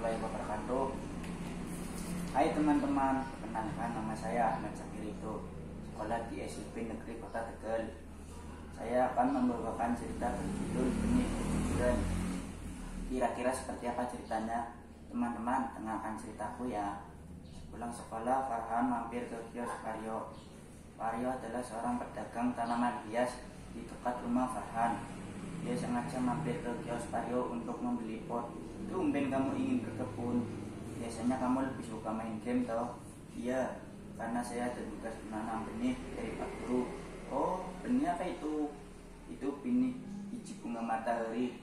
warahmatullahi wabarakatuh. Hai teman-teman, perkenalkan nama saya Ahmad Syakir itu, sekolah di SMP Negeri Kota Tegal. Saya akan membawakan cerita berjudul Benih Kejujuran. Kira-kira seperti apa ceritanya? Teman-teman, dengarkan ceritaku ya. Pulang sekolah, Farhan mampir ke kios Vario. Vario adalah seorang pedagang tanaman hias di dekat rumah Farhan. Dia sengaja mampir ke kios Vario untuk membeli pot. Tumben kamu ingin berkebun. Biasanya kamu lebih suka main game toh? Iya, karena saya ada tugas menanam benih dari Pak Guru. Oh, benih apa itu? Itu benih biji bunga matahari,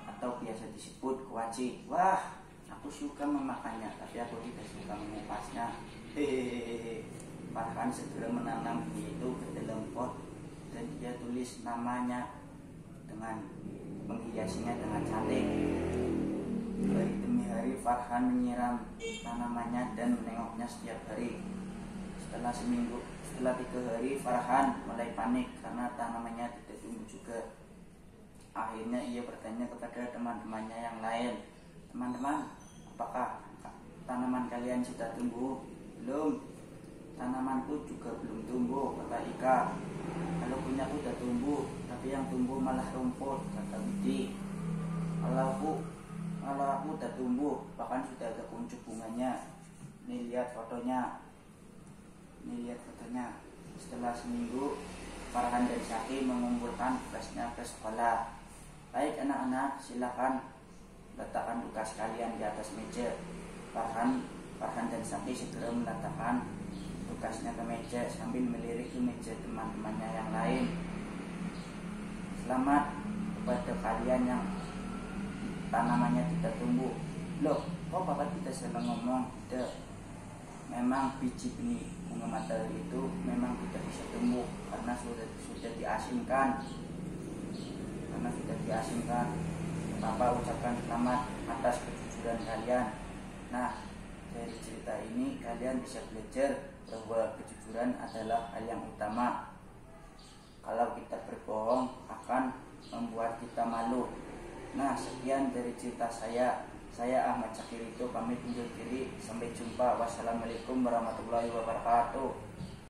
atau biasa disebut kuaci. Wah, aku suka memakannya, tapi aku tidak suka mengupasnya. Hehehe. Farhan segera menanam benih itu ke dalam pot dan dia tulis namanya dengan menghiasinya dengan cantik. Hari demi hari Farhan menyiram tanamannya dan menengoknya setiap hari. Setelah 3 hari Farhan mulai panik karena tanamannya tidak tumbuh juga. Akhirnya ia bertanya kepada teman-temannya yang lain, "Teman-teman, apakah tanaman kalian sudah tumbuh?" "Belum, tanamanku juga belum tumbuh," kata Ika. "Kalau punyaku sudah tumbuh, tapi yang tumbuh malah rumput," kata Widi. Kalau aku udah tumbuh, bahkan sudah ada kuncup bunganya. Nih lihat fotonya. Setelah seminggu, Farhan dan Syaki mengumpulkan tugasnya ke sekolah. "Baik anak-anak, silakan letakkan tugas kalian di atas meja." Farhan dan Syaki segera meletakkan tugasnya ke meja sambil melirik ke meja teman-temannya yang lain. "Selamat kepada kalian yang tanamannya tidak tumbuh." "Loh, kok Bapak tidak salah ngomong?" "Tidak, memang biji benih bunga matahari itu memang tidak bisa tumbuh karena sudah diasingkan. Bapak ucapkan selamat atas kejujuran kalian. Nah, dari cerita ini kalian bisa belajar bahwa kejujuran adalah hal yang utama. Kalau kita berbohong akan membuat kita malu. Nah, sekian dari cerita saya. Saya Ahmad Syakir itu pamit undur diri. Sampai jumpa. Wassalamualaikum warahmatullahi wabarakatuh.